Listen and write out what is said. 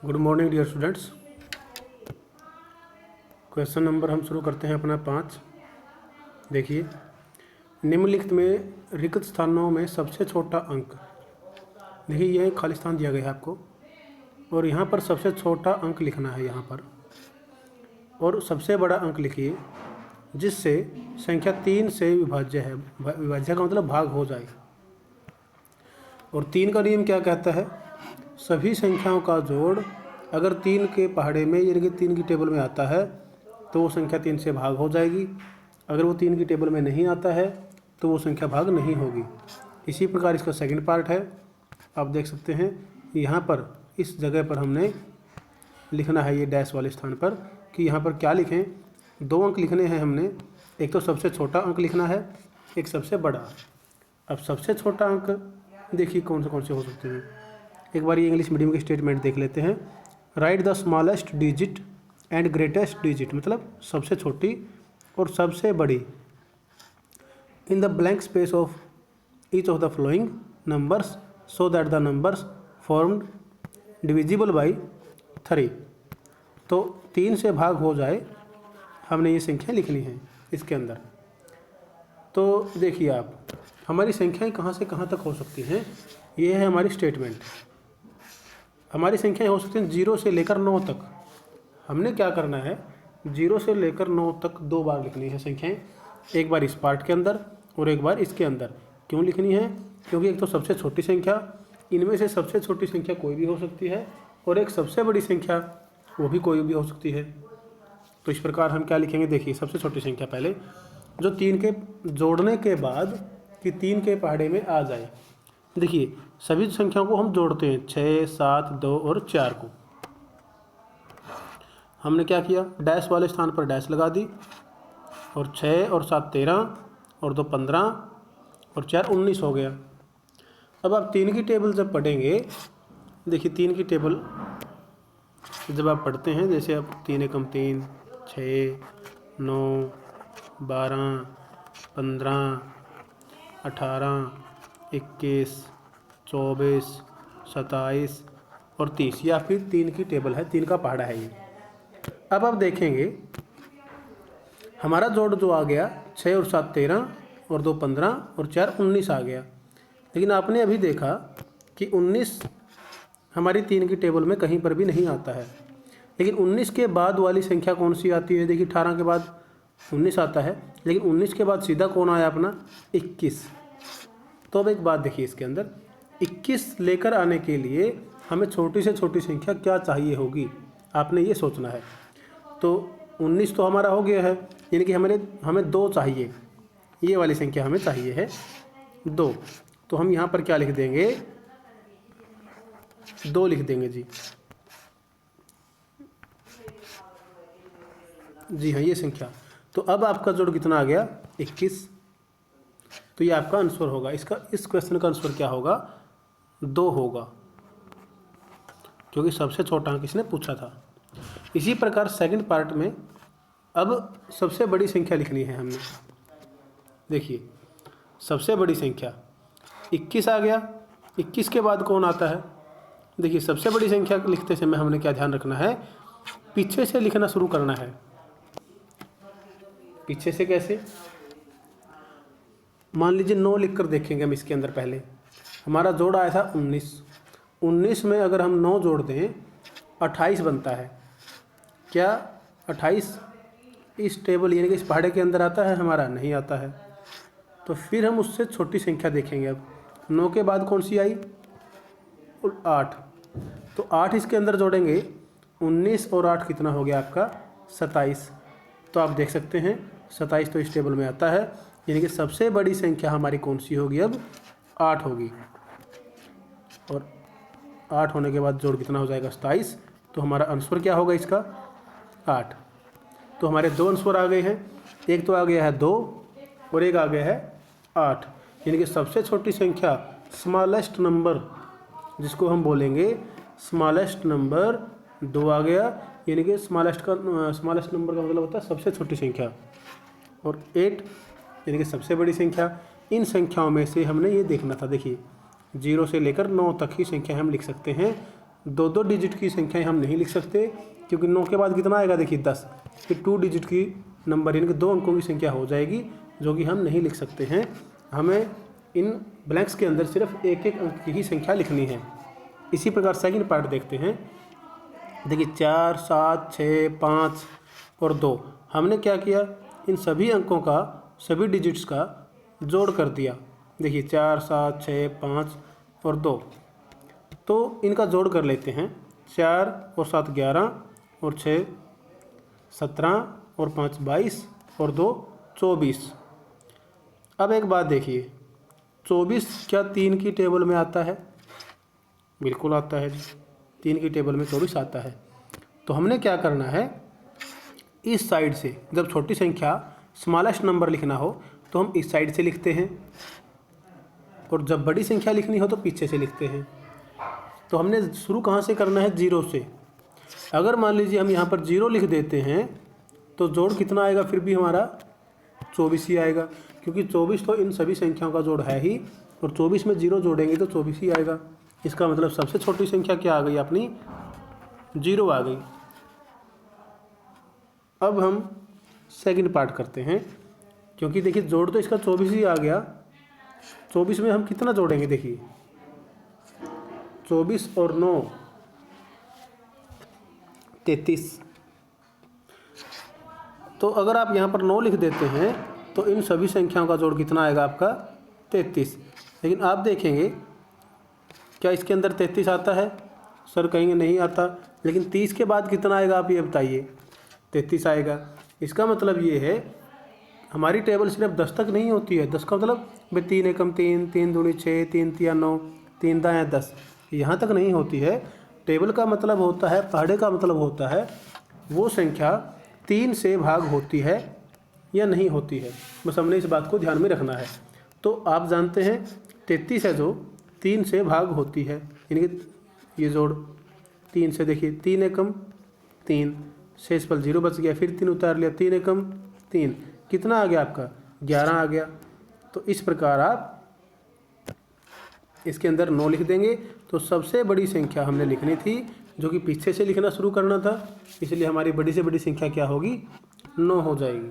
Good morning dear students. Question number हम शुरू करते हैं अपना 5। देखिए, निम्नलिखित में रिक्त स्थानों में सबसे छोटा अंक। देखिए, यह खाली स्थान दिया गया है आपको और यहाँ पर सबसे छोटा अंक लिखना है यहाँ पर, और सबसे बड़ा अंक लिखिए जिससे संख्या 3 से विभाज्य है। विभाज्य का मतलब भाग हो जाए। और 3 का नियम क्या कहता है? सभी संख्याओं का जोड़ अगर 3 के पहाड़े में यानी कि 3 की टेबल में आता है तो वो संख्या 3 से भाग हो जाएगी। अगर वो 3 की टेबल में नहीं आता है तो वो संख्या भाग नहीं होगी। इसी प्रकार इसका सेकंड पार्ट है। आप देख सकते हैं यहाँ पर इस जगह पर हमने लिखना है ये डैश वाले स्थान पर कि यहाँ पर क्या लिखें। 2 अंक लिखने हैं हमने। एक तो सबसे छोटा अंक लिखना है, एक सबसे बड़ा। अब सबसे छोटा अंक देखिए कौन से हो सकते हैं। एक बार ये इंग्लिश मीडियम के स्टेटमेंट देख लेते हैं। Right the smallest digit and greatest digit, मतलब सबसे छोटी और सबसे बड़ी, in the blank space of each of the flowing numbers so that the numbers formed divisible by 3। तो 3 से भाग हो जाए, हमने ये संख्या लिखनी है इसके अंदर। तो देखिए आप, हमारी संख्याएं कहाँ से कहाँ तक हो सकती हैं, ये है हमारी स्टेटमेंट। हमारी संख्याएं हो सकती हैं 0 से लेकर 9 तक। हमने क्या करना है, 0 से लेकर 9 तक 2 बार लिखनी है संख्याएं, एक बार इस पार्ट के अंदर और एक बार इसके अंदर। क्यों लिखनी है? क्योंकि एक तो सबसे छोटी संख्या, इनमें से सबसे छोटी संख्या कोई भी हो सकती है, और एक सबसे बड़ी संख्या वो भी कोई भी हो सकती है। तो इस प्रकार हम क्या लिखेंगे, देखिए सबसे छोटी संख्या पहले जो 3 के जोड़ने के बाद कि 3 के पहाड़े में आ जाए। देखिए सभी संख्याओं को हम जोड़ते हैं, 6, 7, 2 और 4 को। हमने क्या किया, डैश वाले स्थान पर डैश लगा दी, और 6 और 7 13 और 2 15 और 4 19 हो गया। अब आप 3 की टेबल जब पढ़ेंगे, देखिए 3 की टेबल जब आप पढ़ते हैं, जैसे आप 3 एकम 3, 6, 9, 12, 15, 18, 21, 24, 27 और 30, या फिर 3 की टेबल है, 3 का पहाड़ा है ये। अब आप देखेंगे हमारा जोड़ जो आ गया 6 और 7 13 और 2 15 और 4 19 आ गया। लेकिन आपने अभी देखा कि 19 हमारी 3 की टेबल में कहीं पर भी नहीं आता है। लेकिन 19 के बाद वाली संख्या कौन सी आती है? देखिए 18 के बाद 19 आता है, लेकिन 19 के बाद सीधा कौन आया अपना? 21। तो अब एक बात देखिए, इसके अंदर 21 लेकर आने के लिए हमें छोटी से छोटी संख्या क्या चाहिए होगी, आपने ये सोचना है। तो 19 तो हमारा हो गया है, यानी कि हमें 2 चाहिए, ये वाली संख्या हमें चाहिए है 2। तो हम यहाँ पर क्या लिख देंगे, 2 लिख देंगे जी हाँ, ये संख्या। तो अब आपका जोड़ कितना आ गया? 21। तो ये आपका आंसर होगा। इस क्वेश्चन का आंसर क्या होगा? 2 होगा, क्योंकि सबसे छोटा अंक इसने पूछा था। इसी प्रकार सेकंड पार्ट में अब सबसे बड़ी संख्या लिखनी है हमने। देखिए सबसे बड़ी संख्या 21 आ गया। 21 के बाद कौन आता है? देखिए सबसे बड़ी संख्या लिखते समय हमने क्या ध्यान रखना है, पीछे से लिखना शुरू करना है। पीछे से कैसे? मान लीजिए 9 लिखकर देखेंगे हम इसके अंदर। पहले हमारा जोड़ आया था 19 में अगर हम 9 जोड़ दें 28 बनता है। क्या 28 इस टेबल यानी कि इस पहाड़े के अंदर आता है? हमारा नहीं आता है। तो फिर हम उससे छोटी संख्या देखेंगे। अब 9 के बाद कौन सी आई? 8। तो 8 इसके अंदर जोड़ेंगे, 19 और 8 कितना हो गया आपका? 27। तो आप देख सकते हैं 27 तो इस टेबल में आता है, यानी कि सबसे बड़ी संख्या हमारी कौन सी होगी? अब 8 होगी। और 8 होने के बाद जोड़ कितना हो जाएगा? 27। तो हमारा आंसर क्या होगा इसका? 8। तो हमारे 2 आंसर आ गए हैं, एक तो आ गया है 2 और एक आ गया है 8। यानी कि सबसे छोटी संख्या, स्मॉलेस्ट नंबर जिसको हम बोलेंगे स्मॉलेस्ट नंबर, 2 आ गया। यानी कि स्मॉलेस्ट नंबर का मतलब होता है सबसे छोटी संख्या, और 8 यानी कि सबसे बड़ी संख्या। इन संख्याओं में से हमने ये देखना था। देखिए 0 से लेकर 9 तक ही संख्या हम लिख सकते हैं दो दो डिजिट की संख्याएं हम नहीं लिख सकते, क्योंकि 9 के बाद कितना आएगा देखिए 10, फिर 2 डिजिट की नंबर यानी कि 2 अंकों की संख्या हो जाएगी, जो कि हम नहीं लिख सकते हैं। हमें इन ब्लैंक्स के अंदर सिर्फ एक एक अंक की ही संख्या लिखनी है। इसी प्रकार सेकंड पार्ट देखते हैं। देखिए 4, 7, 6, 5 और 2, हमने क्या किया, इन सभी अंकों का, सभी डिजिट्स का जोड़ कर दिया। देखिए 4, 7, 6, 5 और 2, तो इनका जोड़ कर लेते हैं। 4 और 7 11 और 6 17 और 5 22 और 2 24। अब एक बात देखिए, 24 क्या 3 की टेबल में आता है? बिल्कुल आता है जी, 3 की टेबल में 24 आता है। तो हमने क्या करना है, इस साइड से जब छोटी संख्या स्मॉलेस्ट नंबर लिखना हो तो हम इस साइड से लिखते हैं, और जब बड़ी संख्या लिखनी हो तो पीछे से लिखते हैं। तो हमने शुरू कहाँ से करना है? 0 से। अगर मान लीजिए हम यहाँ पर 0 लिख देते हैं तो जोड़ कितना आएगा? फिर भी हमारा 24 ही आएगा, क्योंकि 24 तो इन सभी संख्याओं का जोड़ है ही, और 24 में 0 जोड़ेंगे तो 24 ही आएगा। इसका मतलब सबसे छोटी संख्या क्या आ गई अपनी? 0 आ गई। अब हम सेकंड पार्ट करते हैं, क्योंकि देखिए जोड़ तो इसका 24 ही आ गया। 24 में हम कितना जोड़ेंगे? देखिए 24 और 9 33। तो अगर आप यहाँ पर 9 लिख देते हैं तो इन सभी संख्याओं का जोड़ कितना आएगा आपका? 33। लेकिन आप देखेंगे क्या इसके अंदर 33 आता है? सर कहेंगे नहीं आता। लेकिन 30 के बाद कितना आएगा आप ये बताइए? 33 आएगा। इसका मतलब ये है हमारी टेबल सिर्फ 10 तक नहीं होती है। 10 का मतलब 3 एकम 3, 3 दूनी 6, 3 तिया 9, 3 दाएँ 10, यहाँ तक नहीं होती है। टेबल का मतलब होता है, पहाड़े का मतलब होता है वो संख्या 3 से भाग होती है या नहीं होती है। बस हमने इस बात को ध्यान में रखना है। तो आप जानते हैं 33 है जो 3 से भाग होती है, यानी कि ये जोड़ 3 से, देखिए 3 एकम 3, शेष पर 0 बच गया, फिर 3 उतार लिया, 3 एकम 3, कितना आ गया आपका? 11 आ गया। तो इस प्रकार आप इसके अंदर 9 लिख देंगे। तो सबसे बड़ी संख्या हमने लिखनी थी, जो कि पीछे से लिखना शुरू करना था, इसलिए हमारी बड़ी से बड़ी संख्या क्या होगी? 9 हो जाएगी।